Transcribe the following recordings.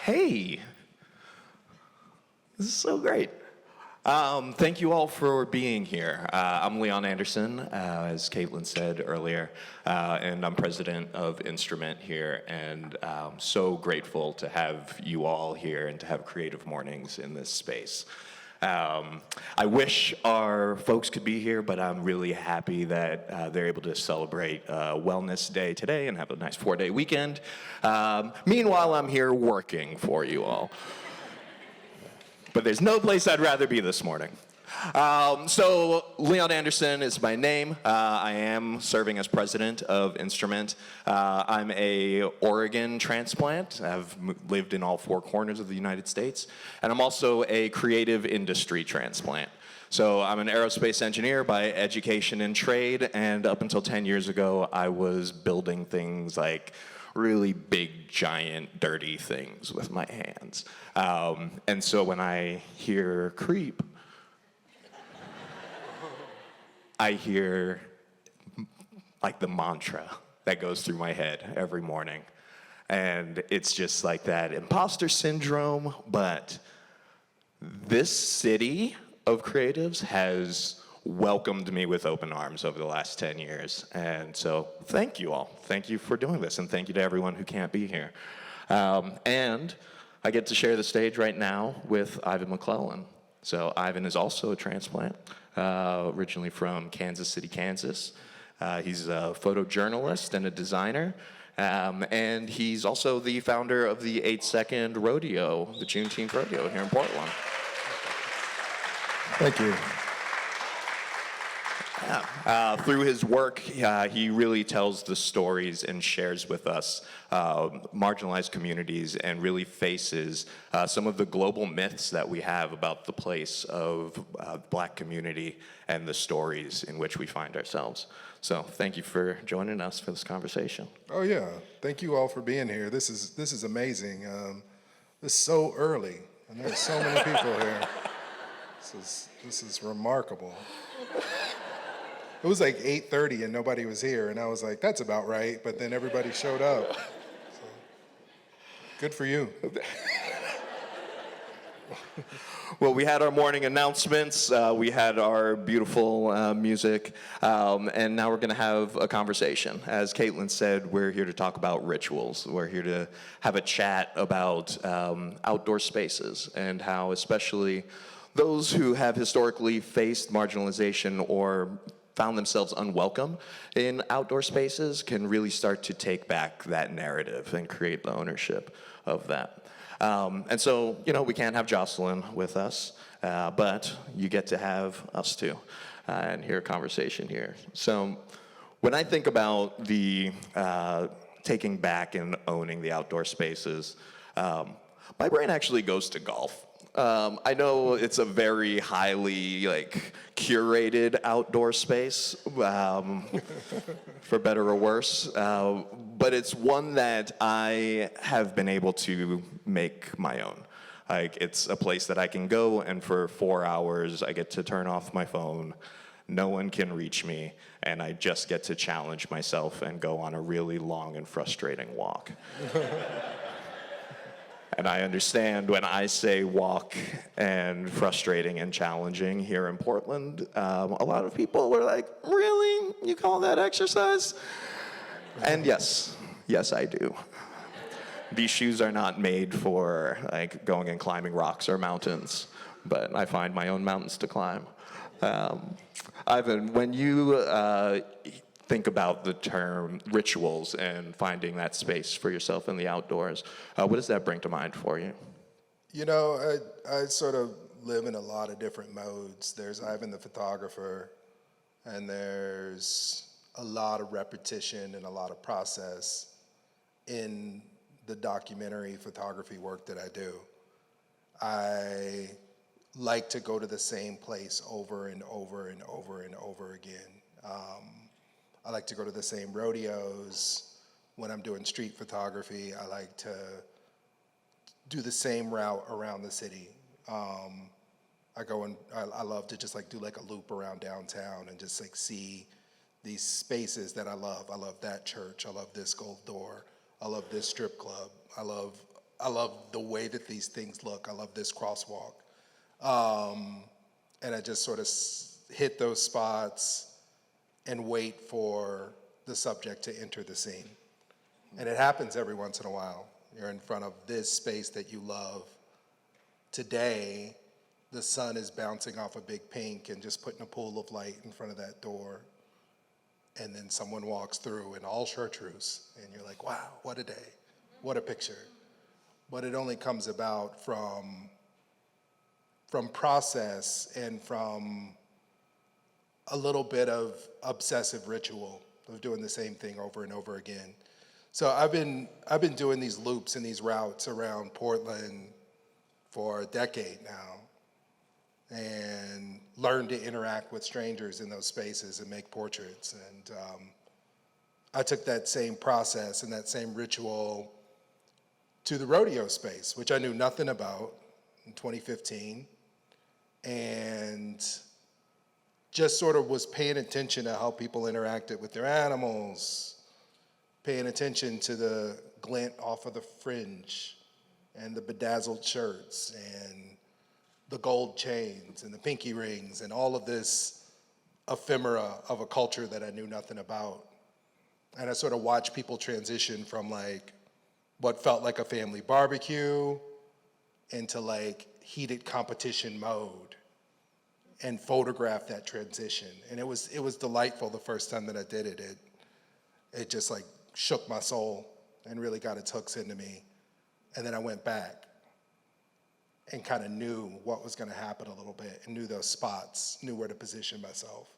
Hey, this is so great. Thank you all for being here. I'm Leon Anderson, as Caitlin said earlier, and I'm president of Instrument here, and I'm so grateful to have you all here and to have Creative Mornings in this space. I wish our folks could be here, but I'm really happy that they're able to celebrate Wellness Day today and have a nice 4-day weekend. Meanwhile, I'm here working for you all. But there's no place I'd rather be this morning. So Leon Anderson is my name. I am serving as president of Instrument. I'm a Oregon transplant. I've lived in all 4 corners of the United States. And I'm also a creative industry transplant. So I'm an aerospace engineer by education and trade. And up until 10 years ago, I was building things like really big, giant, dirty things with my hands. And so when I hear creep, I hear like the mantra that goes through my head every morning. And it's just like that imposter syndrome, but this city of creatives has welcomed me with open arms over the last 10 years. And so thank you all. Thank you for doing this, and thank you to everyone who can't be here. And I get to share the stage right now with Ivan McClellan. So Ivan is also a transplant, originally from Kansas City, Kansas. He's a photojournalist and a designer. And he's also the founder of the 8-Second Rodeo, the Juneteenth Rodeo here in Portland. Thank you. Through his work, he really tells the stories and shares with us marginalized communities and really faces some of the global myths that we have about the place of Black community and the stories in which we find ourselves. So thank you for joining us for this conversation. Oh yeah, thank you all for being here. This is amazing. This is so early, and there's so many people here. This is remarkable. It was like 8:30 and nobody was here, and I was like, that's about right, but then everybody showed up. So, good for you. Well, we had our morning announcements, we had our beautiful music, and now we're going to have a conversation. As Caitlin said, we're here to talk about rituals. We're here to have a chat about outdoor spaces and how especially those who have historically faced marginalization or found themselves unwelcome in outdoor spaces can really start to take back that narrative and create the ownership of that. And so, we can't have Jocelyn with us, but you get to have us too, and hear a conversation here. So when I think about the taking back and owning the outdoor spaces, my brain actually goes to golf. I know it's a very highly curated outdoor space, for better or worse, but it's one that I have been able to make my own. It's a place that I can go, and for 4 hours I get to turn off my phone. No one can reach me, and I just get to challenge myself and go on a really long and frustrating walk. And I understand when I say walk and frustrating and challenging here in Portland, a lot of people are like, really? You call that exercise? And yes, I do. These shoes are not made for going and climbing rocks or mountains, but I find my own mountains to climb. Ivan, when you think about the term rituals and finding that space for yourself in the outdoors, what does that bring to mind for you? I sort of live in a lot of different modes. There's Ivan the photographer, and there's a lot of repetition and a lot of process in the documentary photography work that I do. I like to go to the same place over and over and over and over again. I like to go to the same rodeos. When I'm doing street photography, I like to do the same route around the city. I love to just do a loop around downtown and just see these spaces that I love. I love that church. I love this gold door. I love this strip club. I love I love the way that these things look. I love this crosswalk. And I just sort of hit those spots and wait for the subject to enter the scene. And it happens every once in a while. You're in front of this space that you love. Today, the sun is bouncing off a big pink and just putting a pool of light in front of that door. And then someone walks through in all chartreuse, and you're like, wow, what a day, what a picture. But it only comes about from process and from a little bit of obsessive ritual of doing the same thing over and over again. So I've been doing these loops and these routes around Portland for a decade now, and learned to interact with strangers in those spaces and make portraits. And I took that same process and that same ritual to the rodeo space, which I knew nothing about, in 2015, and just sort of was paying attention to how people interacted with their animals, paying attention to the glint off of the fringe and the bedazzled shirts and the gold chains and the pinky rings and all of this ephemera of a culture that I knew nothing about. And I sort of watched people transition from like what felt like a family barbecue into like heated competition mode, and photograph that transition. And it was delightful the first time that I did it. It just like shook my soul and really got its hooks into me. And then I went back and kind of knew what was going to happen a little bit, and knew those spots, knew where to position myself.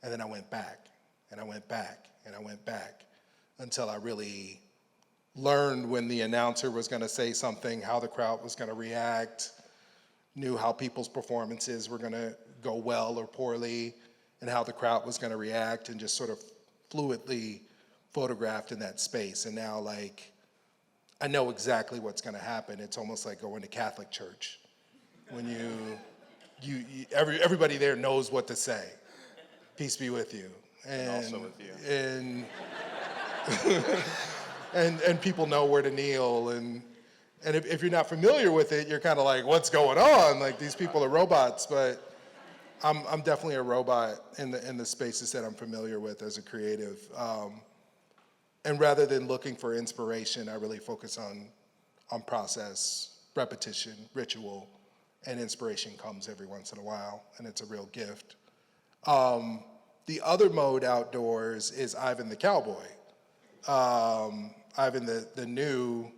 And then I went back, and I went back, and I went back, until I really learned when the announcer was going to say something, how the crowd was going to react, knew how people's performances were going to go well or poorly, and how the crowd was going to react, and just sort of fluidly photographed in that space. And now, like, I know exactly what's going to happen. It's almost like going to Catholic church, when everybody there knows what to say. Peace be with you, and also with you, and people know where to kneel, and if you're not familiar with it, you're kind of like, what's going on? Like, these people are robots. But I'm definitely a robot in the spaces that I'm familiar with as a creative. And rather than looking for inspiration, I really focus on process, repetition, ritual, and inspiration comes every once in a while, and it's a real gift. The other mode outdoors is Ivan the cowboy. Ivan the new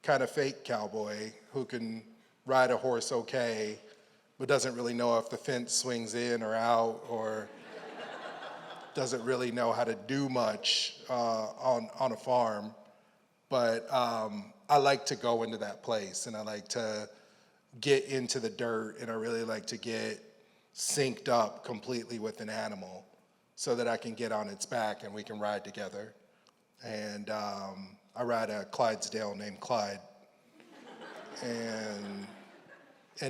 kind of fake cowboy who can ride a horse okay, but doesn't really know if the fence swings in or out, or doesn't really know how to do much on a farm. But I like to go into that place, and I like to get into the dirt, and I really like to get synced up completely with an animal so that I can get on its back and we can ride together. And I ride a Clydesdale named Clyde, and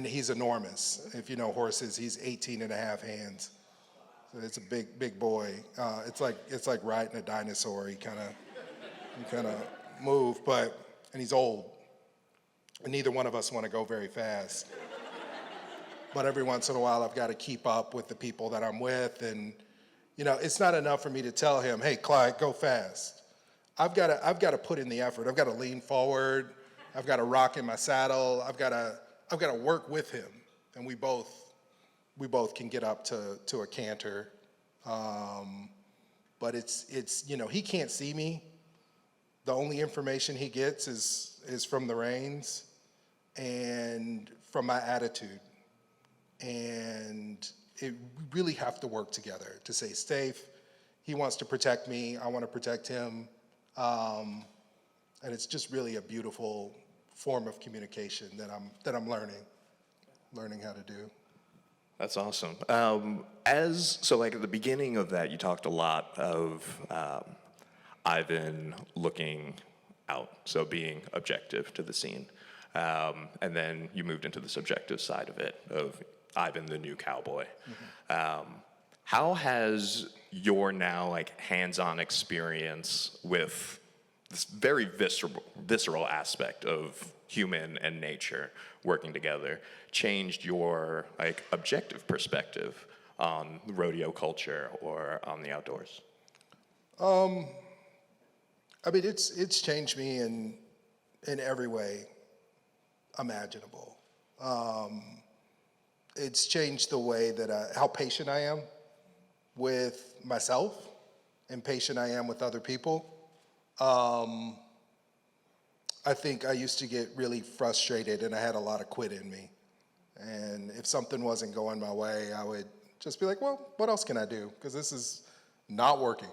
he's enormous. If you know horses, he's 18 and a half hands. So it's a big boy. It's like riding a dinosaur. You kind of move, and he's old. And neither one of us want to go very fast. But every once in a while, I've got to keep up with the people that I'm with, and it's not enough for me to tell him, "Hey, Clyde, go fast." I've got to put in the effort. I've got to lean forward. I've got to rock in my saddle. I've got to work with him, and we both can get up to a canter. But it's he can't see me. The only information he gets is from the reins and from my attitude. And we really have to work together to stay safe. He wants to protect me. I want to protect him. And it's just really a beautiful form of communication that I'm learning how to do. That's awesome. So like at the beginning of that, you talked a lot of Ivan looking out, so being objective to the scene. And then you moved into the subjective side of it, of Ivan the new cowboy. Mm-hmm. How has your now like hands-on experience with this very visceral aspect of human and nature working together changed your like objective perspective on rodeo culture or on the outdoors? I mean, it's changed me in every way imaginable. It's changed the way that how patient I am with myself and patient I am with other people. I think I used to get really frustrated and I had a lot of quit in me. And if something wasn't going my way, I would just be like, well, what else can I do? Because this is not working.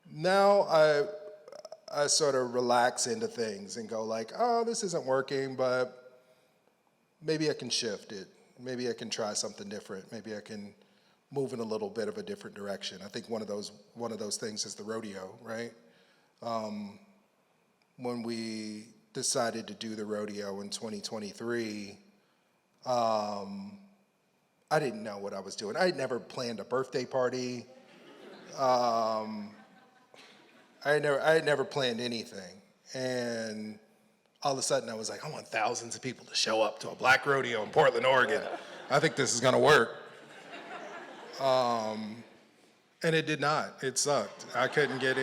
Now I sort of relax into things and go like, oh, this isn't working, but maybe I can shift it. Maybe I can try something different. Maybe I can move in a little bit of a different direction. I think one of those things is the rodeo, right? When we decided to do the rodeo in 2023, I didn't know what I was doing. I had never planned a birthday party. I had never planned anything. And all of a sudden I was like, I want thousands of people to show up to a black rodeo in Portland, Oregon. I think this is gonna work. And it did not. It sucked. I couldn't get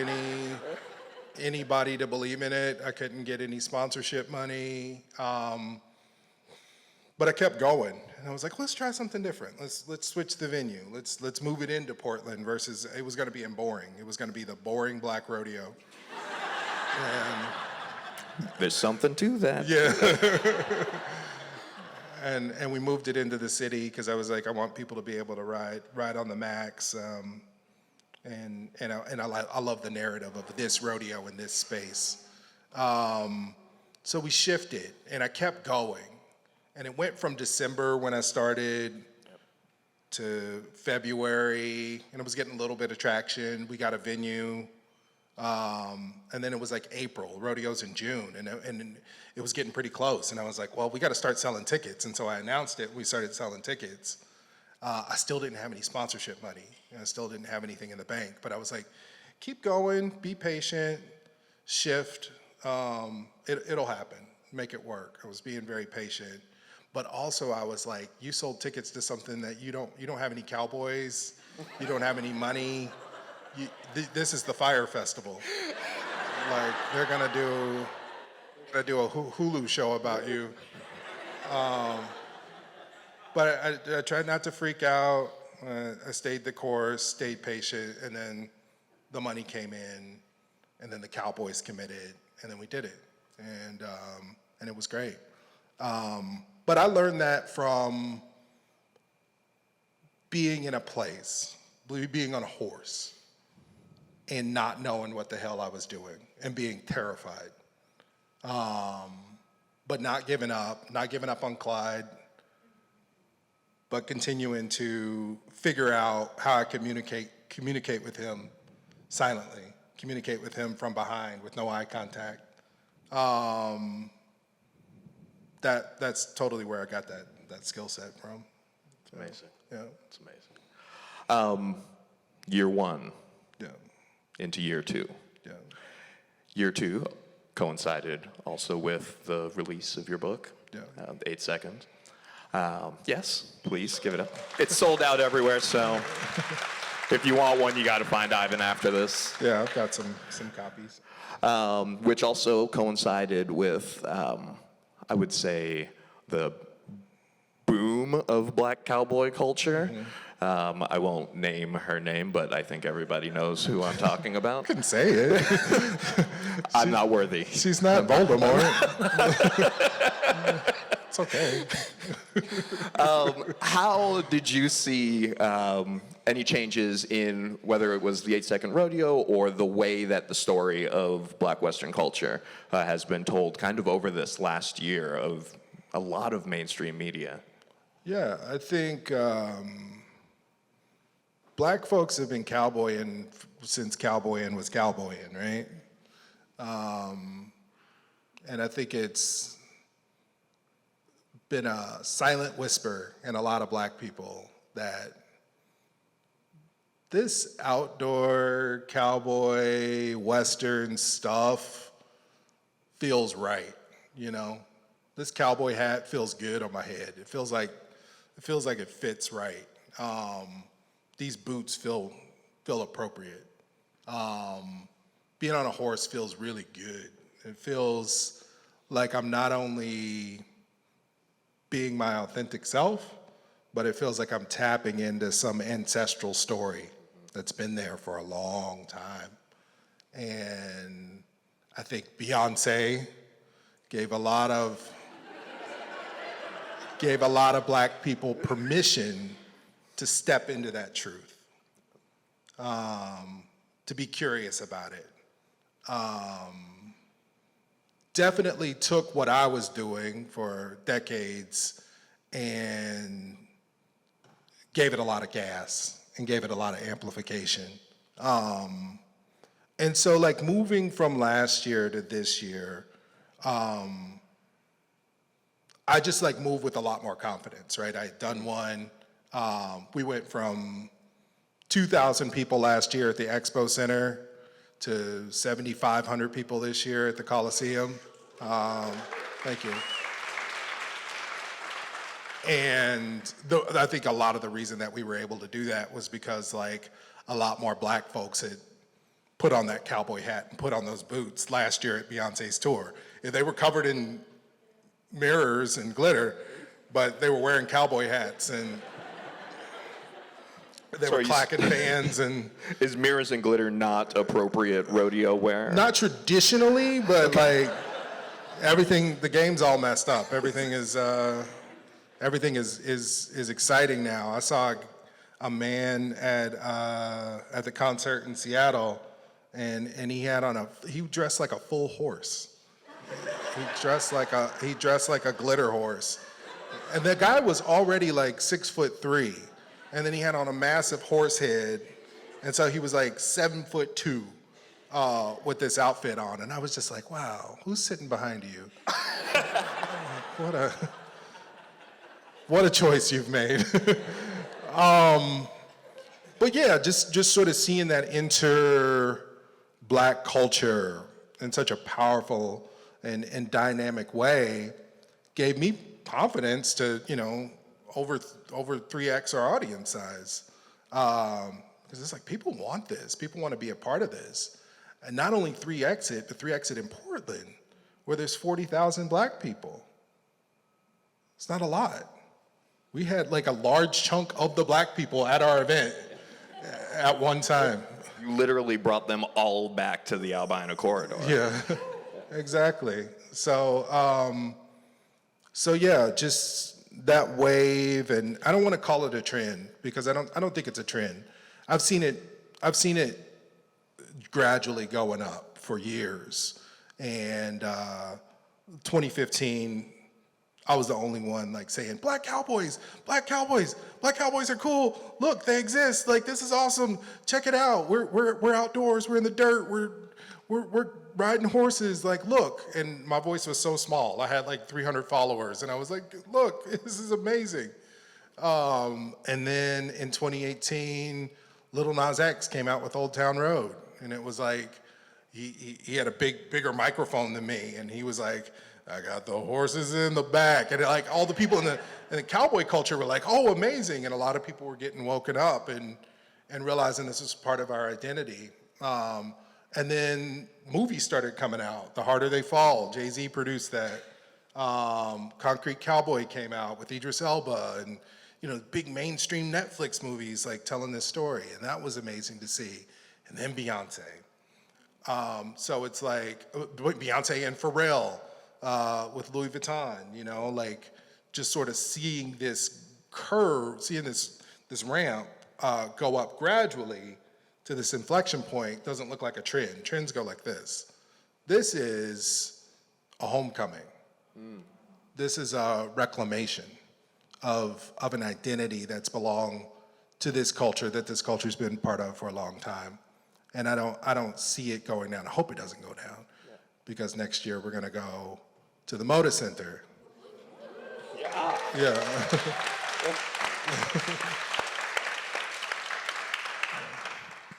anybody to believe in it. I couldn't get any sponsorship money. But I kept going. And I was like, let's try something different. Let's switch the venue. Let's move it into Portland versus it was gonna be in Boring. It was gonna be the boring black rodeo. And There's something to that. yeah. And we moved it into the city because I was like, I want people to be able to ride on the Max. And I love the narrative of this rodeo in this space. So we shifted, and I kept going. And it went from December when I started to February, and it was getting a little bit of traction. We got a venue. And then it was like April, rodeo's in June, and it was getting pretty close. And I was like, well, we got to start selling tickets. And so I announced it. We started selling tickets. I still didn't have any sponsorship money. I still didn't have anything in the bank. But I was like, keep going, be patient, shift. It'll happen. Make it work. I was being very patient. But also I was like, you sold tickets to something that you don't have any cowboys, you don't have any money. This is the Fire Festival. Like they're gonna do a Hulu show about you. But I tried not to freak out. I stayed the course, stayed patient, and then the money came in, and then the Cowboys committed, and then we did it, and it was great. But I learned that from being in a place, being on a horse, and not knowing what the hell I was doing and being terrified. But not giving up on Clyde, but continuing to figure out how I communicate with him silently, communicate with him from behind with no eye contact. That's totally where I got that skill set from. So, Amazing. Yeah. It's amazing. Year one Yeah. into year two. Yeah. Year two coincided also with the release of your book, Yeah. 8 Seconds. Yes, please give it up. It's sold out everywhere, so if you want one, you got to find Ivan after this. Yeah, I've got some copies. Which also coincided with, I would say, the boom of black cowboy culture. I won't name her name, but I think everybody knows who I'm talking about. I can say it. I'm not worthy. She's not Voldemort. It's okay. How did you see any changes in whether it was the 8-second rodeo or the way that the story of black Western culture has been told kind of over this last year of a lot of mainstream media? Yeah, I think black folks have been cowboying since cowboying was cowboying, right? And I think it's been a silent whisper in a lot of black people that this outdoor cowboy Western stuff feels right, you know? This cowboy hat feels good on my head. It feels like it fits right. These boots feel appropriate. Being on a horse feels really good. It feels like I'm not only being my authentic self, but it feels like I'm tapping into some ancestral story that's been there for a long time. And I think Beyonce gave a lot of black people permission to step into that truth, to be curious about it. Definitely took what I was doing for decades and gave it a lot of gas and gave it a lot of amplification. And so like moving from last year to this year, I just like moved with a lot more confidence, right? I had done one. We went from 2,000 people last year at the Expo Center to 7,500 people this year at the Coliseum. Thank you. And I think a lot of the reason that we were able to do that was because like a lot more black folks had put on that cowboy hat and put on those boots last year at Beyonce's tour. They were covered in mirrors and glitter, but they were wearing cowboy hats and they were clacking fans and... Is mirrors and glitter not appropriate rodeo wear? Not traditionally, but like everything, the game's all messed up. Everything is exciting now. I saw a man at the concert in Seattle, and he dressed like a full horse. He dressed like a glitter horse, and the guy was already like 6'3", and then he had on a massive horse head, and so he was like 7'2" with this outfit on, and I was just like, wow, who's sitting behind you? What a choice you've made. But yeah, just sort of seeing that inter-black culture in such a powerful and dynamic way gave me confidence to, over 3x our audience size. Because it's like, people want this. People want to be a part of this. And not only 3x it, but 3x it in Portland, where there's 40,000 black people. It's not a lot. We had like a large chunk of the black people at our event at one time. You literally brought them all back to the albino corridor. Yeah, exactly. So yeah, just that wave, and I don't want to call it a trend because I don't think it's a trend. I've seen it gradually going up for years, and 2015. I was the only one like saying, Black Cowboys are cool. Look, they exist. Like, this is awesome. Check it out. We're outdoors. We're in the dirt. We're riding horses. Like, look. And my voice was so small. I had like 300 followers, and I was like, look, this is amazing. And then in 2018, Lil Nas X came out with Old Town Road, and it was like he had a bigger microphone than me, and he was like, I got the horses in the back. And like all the people in the cowboy culture were like, oh, amazing. And a lot of people were getting woken up and realizing this was part of our identity. And then movies started coming out. The Harder They Fall, Jay-Z produced that. Concrete Cowboy came out with Idris Elba, and big mainstream Netflix movies like telling this story. And that was amazing to see. And then Beyonce. So it's like Beyonce and Pharrell. With Louis Vuitton, like just sort of seeing this curve, seeing this ramp go up gradually to this inflection point doesn't look like a trend. Trends go like this. This is a homecoming. This is a reclamation of an identity that's belonged to this culture, that this culture's been part of for a long time. And I don't see it going down. I hope it doesn't go down, because next year we're gonna go to the Moda Center. Yeah.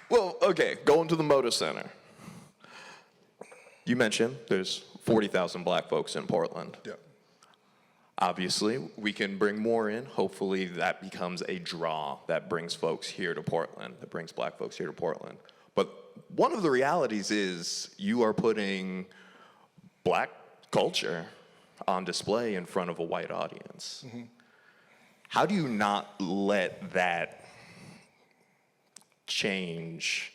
Well, okay, going to the Moda Center. You mentioned there's 40,000 black folks in Portland. Yeah. Obviously, we can bring more in. Hopefully that becomes a draw that brings folks here to Portland, that brings black folks here to Portland. But one of the realities is you are putting black culture on display in front of a white audience. Mm-hmm. How do you not let that change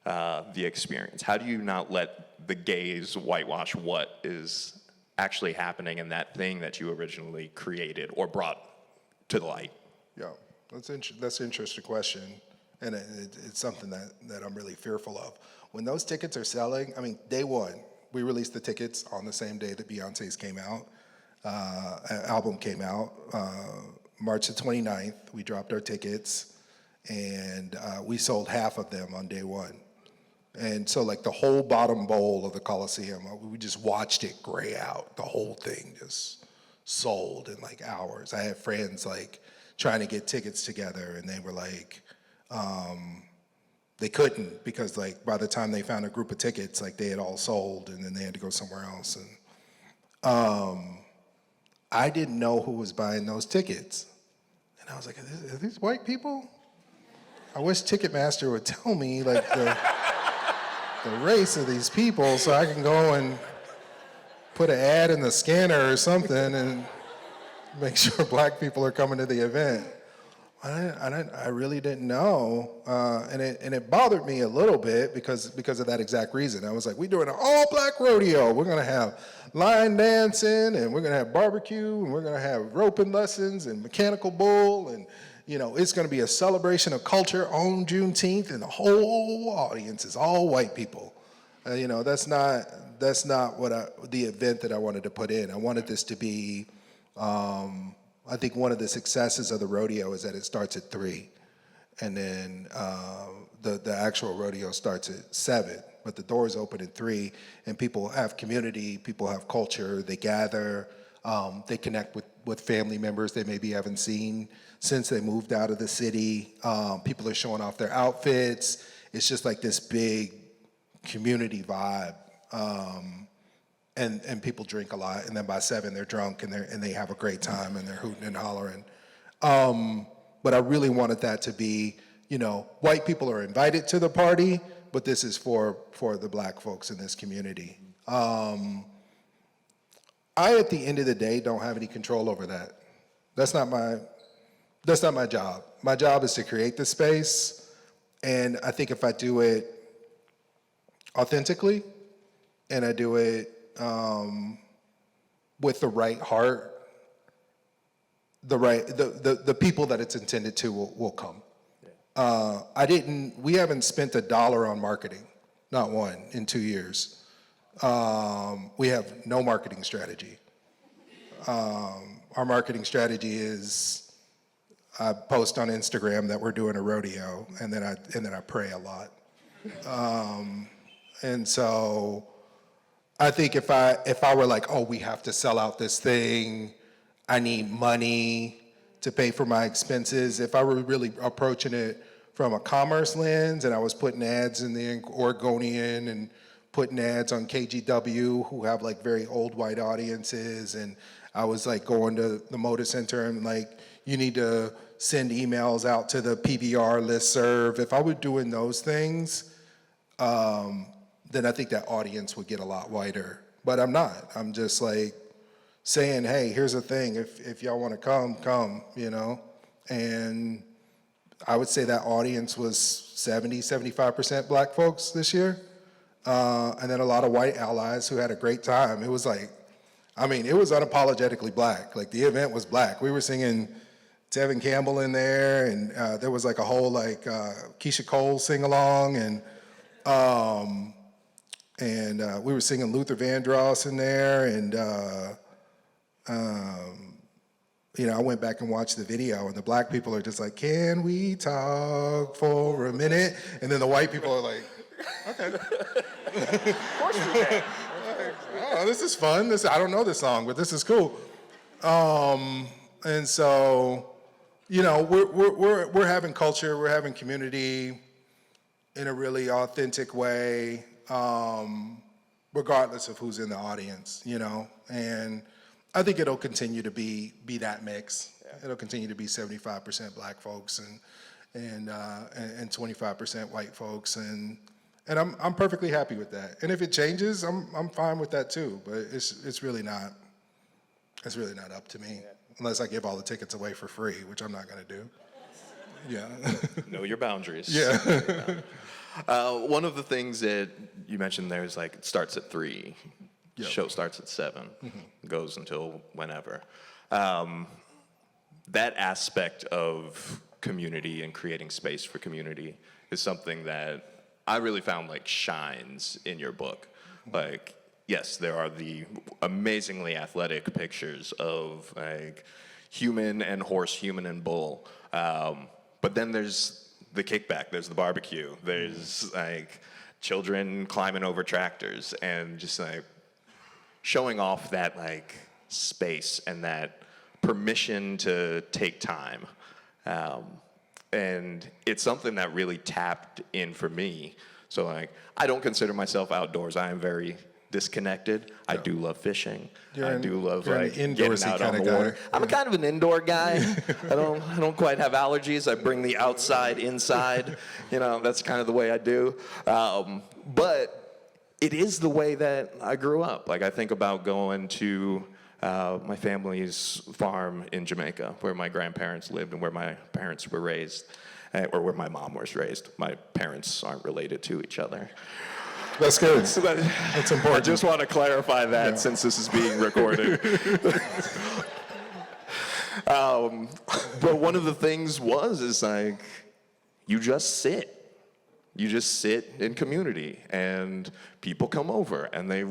the experience? How do you not let the gaze whitewash what is actually happening in that thing that you originally created or brought to the light? Yeah, that's an interesting question, and it's something that I'm really fearful of. When those tickets are selling, I mean, day one, we released the tickets on the same day that Beyonce's album came out. March the 29th, we dropped our tickets, and we sold half of them on day one. And so like the whole bottom bowl of the Coliseum, we just watched it gray out. The whole thing just sold in like hours. I had friends like trying to get tickets together, and they were like, they couldn't, because like by the time they found a group of tickets, like they had all sold, and then they had to go somewhere else. And I didn't know who was buying those tickets. And I was like, are these white people? I wish Ticketmaster would tell me like the race of these people so I can go and put an ad in the scanner or something and make sure black people are coming to the event. I really didn't know, and it bothered me a little bit because of that exact reason. I was like, we're doing an all-black rodeo. We're gonna have line dancing, and we're gonna have barbecue, and we're gonna have roping lessons and mechanical bull, and it's gonna be a celebration of culture on Juneteenth, and the whole audience is all white people. That's not what the event that I wanted to put in. I wanted this to be. I think one of the successes of the rodeo is that it starts at 3, and then the actual rodeo starts at 7. But the doors open at 3, and people have community, people have culture, they gather, they connect with family members they maybe haven't seen since they moved out of the city. People are showing off their outfits. It's just like this big community vibe. And people drink a lot, and then by 7 they're drunk and they have a great time and they're hooting and hollering. But I really wanted that to be, white people are invited to the party, but this is for the black folks in this community. I, at the end of the day, don't have any control over that. That's not my job. My job is to create the space, and I think if I do it authentically, and I do it with the right heart, the people that it's intended to will come. We haven't spent $1 on marketing, not one, in 2 years. We have no marketing strategy. Our marketing strategy is I post on Instagram that we're doing a rodeo, and then I pray a lot. And so I think if I were like, oh, we have to sell out this thing, I need money to pay for my expenses, if I were really approaching it from a commerce lens, and I was putting ads in the Oregonian and putting ads on KGW, who have like very old white audiences, and I was like going to the Moda Center and like, you need to send emails out to the PBR listserv. If I were doing those things, then I think that audience would get a lot wider. But I'm not. I'm just like saying, hey, here's the thing. If y'all want to come, And I would say that audience was 75% black folks this year. And then a lot of white allies who had a great time. It was like, it was unapologetically black. Like the event was black. We were singing Tevin Campbell in there, and there was like a whole like Keisha Cole sing along, and we were singing Luther Vandross in there, and I went back and watched the video, and the black people are just like, can we talk for a minute? And then the white people are like, okay. Of course we can. Oh, this is fun. I don't know this song, but this is cool. And so, we're having culture, we're having community in a really authentic way. We're regardless of who's in the audience, you know? And I think it'll continue to be that mix. Yeah. It'll continue to be 75% black folks and 25% white folks, and I'm perfectly happy with that. And if it changes, I'm fine with that too. But it's really not up to me, unless I give all the tickets away for free, which I'm not going to do. Yeah. Know your boundaries. Yeah. One of the things that you mentioned there is like it starts at 3, Yep. show starts at 7, goes until whenever. That aspect of community and creating space for community is something that I really found like shines in your book. Like, yes, there are the amazingly athletic pictures of like human and horse, human and bull. But then there's the kickback, there's the barbecue, there's like children climbing over tractors and just like showing off that like space and that permission to take time. And it's something that really tapped in for me. So like, I don't consider myself outdoors. I am very disconnected. I do love fishing. I do love like getting out on the water. I'm a kind of an indoor guy. I don't quite have allergies. I bring the outside inside. You know, that's kind of the way I do. But it is the way that I grew up. Like I think about going to my family's farm in Jamaica, where my grandparents lived and where my parents were raised, or where my mom was raised. My parents aren't related to each other. That's good. That's important. I just want to clarify that since this is being recorded. But one of the things is like, you just sit. You just sit in community, and people come over, and they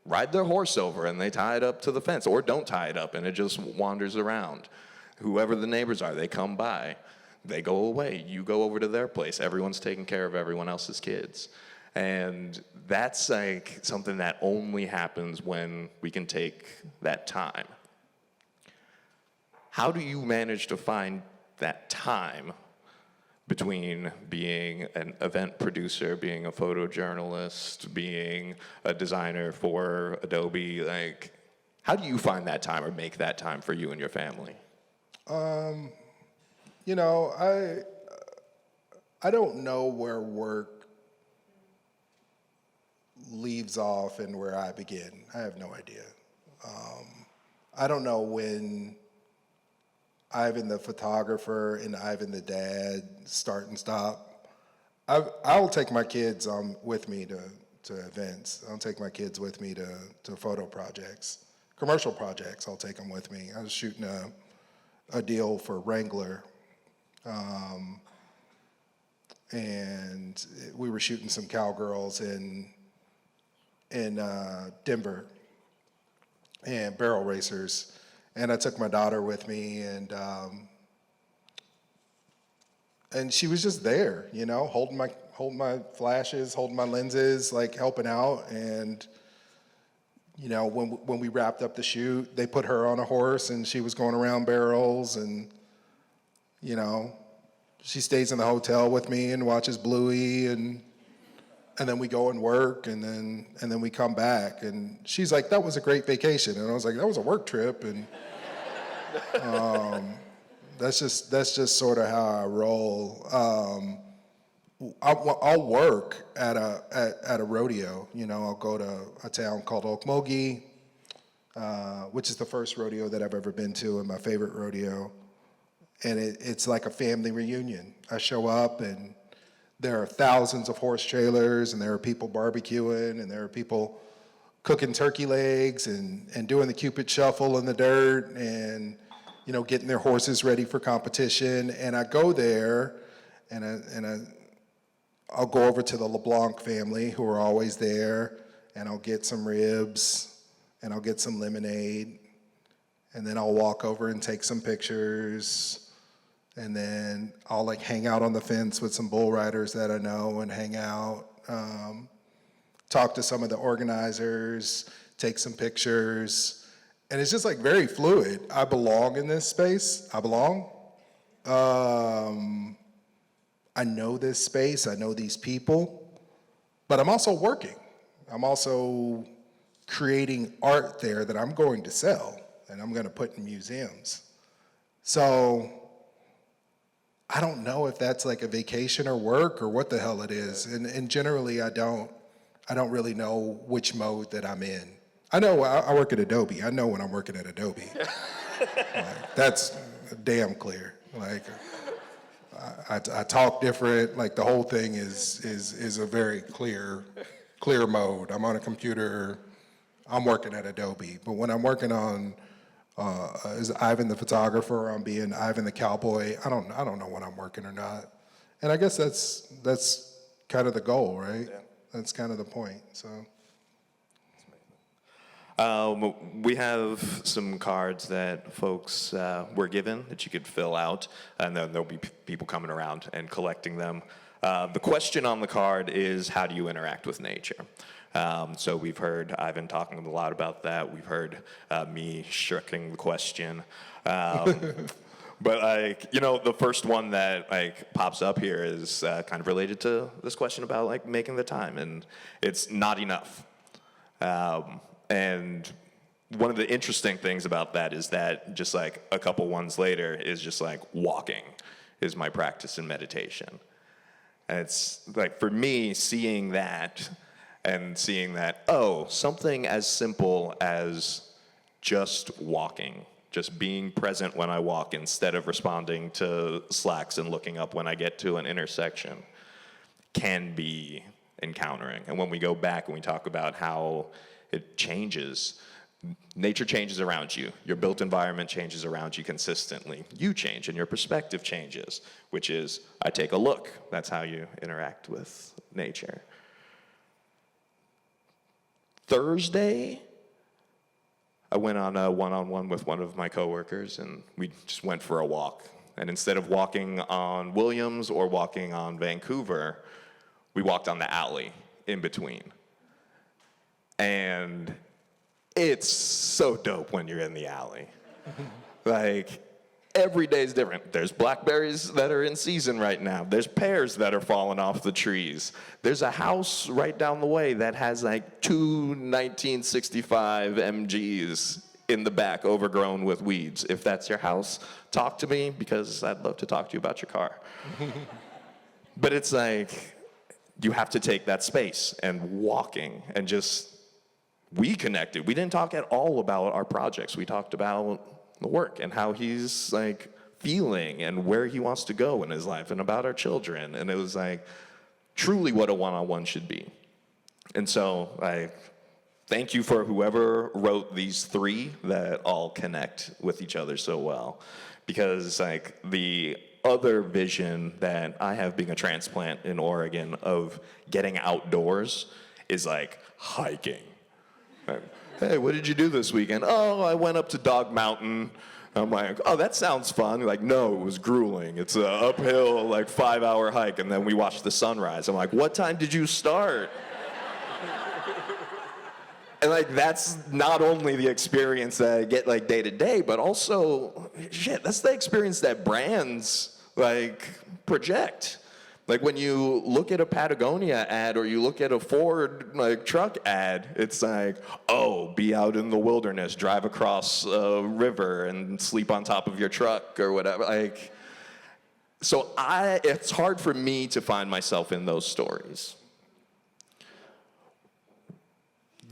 ride their horse over, and they tie it up to the fence, or don't tie it up, and it just wanders around. Whoever the neighbors are, they come by. They go away. You go over to their place. Everyone's taking care of everyone else's kids. And that's like something that only happens when we can take that time. How do you manage to find that time between being an event producer, being a photojournalist, being a designer for Adobe? Like, how do you find that time or make that time for you and your family? You know, I don't know where work leaves off and where I begin. I have no idea. I don't know when Ivan the photographer and Ivan the dad start and stop. I'll take my kids with me to events. I'll take my kids with me to photo projects. Commercial projects, I'll take them with me. I was shooting a deal for Wrangler. And we were shooting some cowgirls in Denver and barrel racers, and I took my daughter with me, and she was just there, you know, holding my flashes, holding my lenses, like helping out. And you know, when we wrapped up the shoot, they put her on a horse, and she was going around barrels, and you know, she stays in the hotel with me and watches Bluey, and then we go and work, and then we come back, and she's like, "That was a great vacation," and I was like, "That was a work trip," and that's just sort of how I roll. I'll work at a rodeo. You know, I'll go to a town called Okmulgee, which is the first rodeo that I've ever been to and my favorite rodeo, and it's like a family reunion. I show up, and there are thousands of horse trailers, and there are people barbecuing, and there are people cooking turkey legs and doing the Cupid shuffle in the dirt, and you know, getting their horses ready for competition. And I go there, and I'll go over to the LeBlanc family, who are always there, and I'll get some ribs, and I'll get some lemonade, and then I'll walk over and take some pictures. And then I'll like hang out on the fence with some bull riders that I know and hang out, talk to some of the organizers, take some pictures. And it's just like very fluid. I belong in this space. I belong. I know this space. I know these people. But I'm also working. I'm also creating art there that I'm going to sell and I'm going to put in museums. So I don't know if that's like a vacation or work or what the hell it is. And generally I don't really know which mode that I'm in. I know I work at Adobe. I know when I'm working at Adobe. Like, that's damn clear. Like I talk different. Like the whole thing is a very clear mode. I'm on a computer. I'm working at Adobe. But when I'm working on is Ivan the photographer, or I'm being Ivan the cowboy, I don't know when I'm working or not. And I guess that's kind of the goal, right? Yeah. That's kind of the point. So. We have some cards that folks were given that you could fill out, and then there'll be people coming around and collecting them. The question on the card is, how do you interact with nature? So we've heard Ivan talking a lot about that. We've heard me shirking the question. But the first one that pops up here is kind of related to this question about making the time, and it's not enough. And one of the interesting things about that is that just a couple ones later is just walking is my practice in meditation. And it's for me, seeing that, something as simple as just walking, just being present when I walk instead of responding to Slacks and looking up when I get to an intersection, can be encountering. And when we go back and we talk about how it changes, nature changes around you. Your built environment changes around you consistently. You change and your perspective changes, which is, I take a look. That's how you interact with nature. Thursday, I went on a one-on-one with one of my coworkers, and we just went for a walk. And instead of walking on Williams or walking on Vancouver, we walked on the alley in between. And it's so dope when you're in the alley. Every day's different. There's blackberries that are in season right now. There's pears that are falling off the trees. There's a house right down the way that has two 1965 MGs in the back overgrown with weeds. If that's your house, talk to me, because I'd love to talk to you about your car. But it's you have to take that space and walking and just, we connected. We didn't talk at all about our projects. We talked about the work and how he's feeling and where he wants to go in his life and about our children. And it was truly what a one-on-one should be. And so thank you for whoever wrote these three that all connect with each other so well. Because the other vision that I have being a transplant in Oregon of getting outdoors is hiking. Hey, what did you do this weekend? Oh, I went up to Dog Mountain. I'm oh, that sounds fun. No, it was grueling. It's an uphill, 5-hour hike, and then we watched the sunrise. I'm what time did you start? And that's not only the experience that I get day to day, but also, that's the experience that brands project. When you look at a Patagonia ad or you look at a Ford truck ad, it's oh, be out in the wilderness, drive across a river and sleep on top of your truck or whatever. So it's hard for me to find myself in those stories.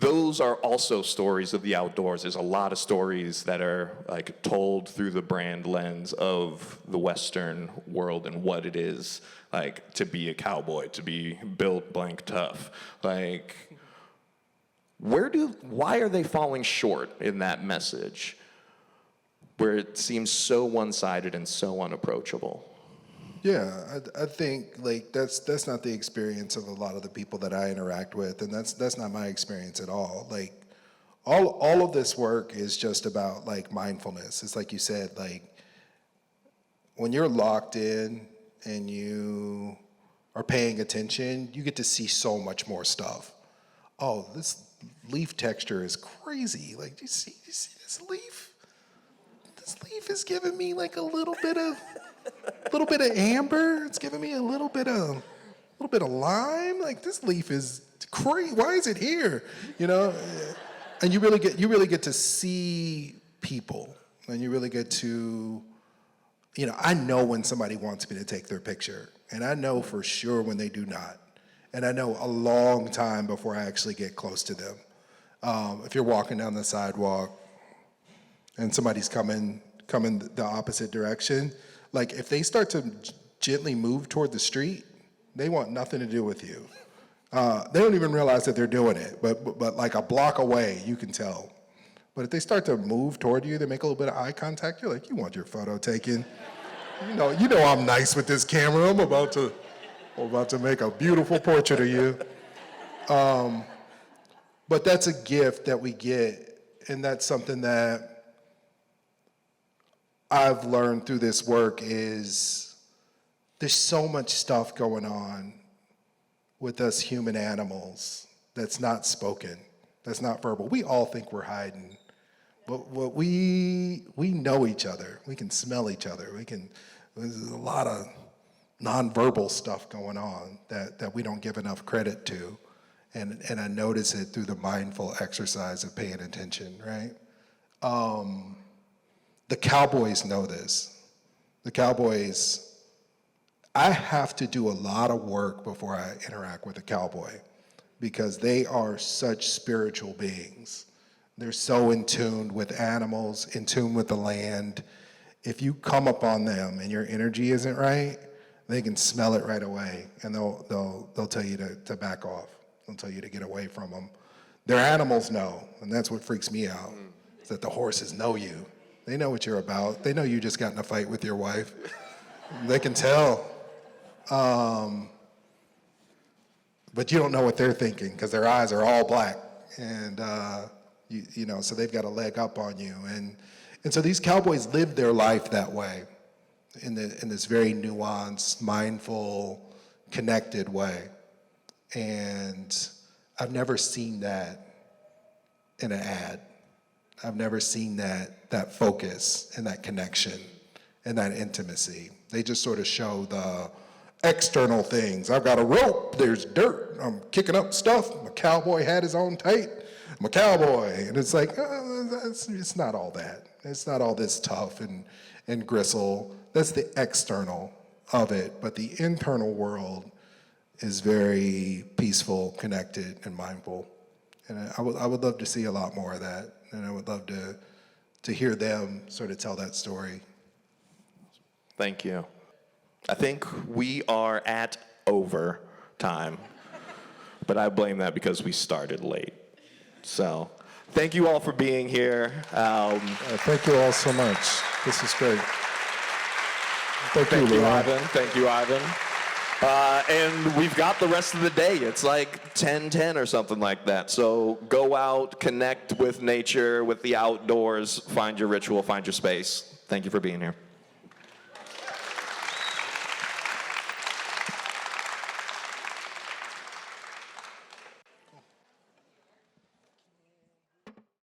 Those are also stories of the outdoors. There's a lot of stories that are told through the brand lens of the Western world and what it is to be a cowboy, to be built blank tough. Why are they falling short in that message where it seems so one-sided and so unapproachable? Yeah, I think that's not the experience of a lot of the people that I interact with, and that's not my experience at all. All of this work is just about mindfulness. It's you said, when you're locked in and you are paying attention, you get to see so much more stuff. Oh, this leaf texture is crazy. Do you see this leaf? This leaf is giving me a little bit of amber. It's giving me a little bit of little bit of lime. Like, this leaf is crazy. Why is it here? You know, and you really get to see people, and you really get to, you know, I know when somebody wants me to take their picture, and I know for sure when they do not, and I know a long time before I actually get close to them. If you're walking down the sidewalk and somebody's coming the opposite direction, like if they start to gently move toward the street, they want nothing to do with you. They don't even realize that they're doing it, but like a block away, you can tell. But if they start to move toward you, they make a little bit of eye contact, you're like, you want your photo taken. You know I'm nice with this camera. I'm about to make a beautiful portrait of you. But that's a gift that we get, and that's something that I've learned through this work is there's so much stuff going on with us human animals that's not spoken, that's not verbal. We all think we're hiding, but we know each other. We can smell each other. There's a lot of nonverbal stuff going on that we don't give enough credit to. And I notice it through the mindful exercise of paying attention, right? The cowboys know this. The cowboys, I have to do a lot of work before I interact with a cowboy because they are such spiritual beings. They're so in tune with animals, in tune with the land. If you come upon them and your energy isn't right, they can smell it right away, and they'll tell you to back off. They'll tell you to get away from them. Their animals know, and that's what freaks me out, is that the horses know you. They know what you're about. They know you just got in a fight with your wife. They can tell. But you don't know what they're thinking because their eyes are all black. And, you know, so they've got a leg up on you. And so these cowboys live their life that way in this very nuanced, mindful, connected way. And I've never seen that in an ad. I've never seen that focus and that connection and that intimacy. They just sort of show the external things. I've got a rope, there's dirt, I'm kicking up stuff, my cowboy hat is on tight, I'm a cowboy. And it's like, it's not all that. It's not all this tough and gristle. That's the external of it. But the internal world is very peaceful, connected, and mindful. And I would love to see a lot more of that. And I would love to hear them sort of tell that story. Thank you. I think we are at overtime, but I blame that because we started late. So thank you all for being here. Thank you all so much. This is great. Thank you, Ivan. Thank you, Ivan. And we've got the rest of the day. It's like 10:10 or something like that. So go out, connect with nature, with the outdoors, find your ritual, find your space. Thank you for being here.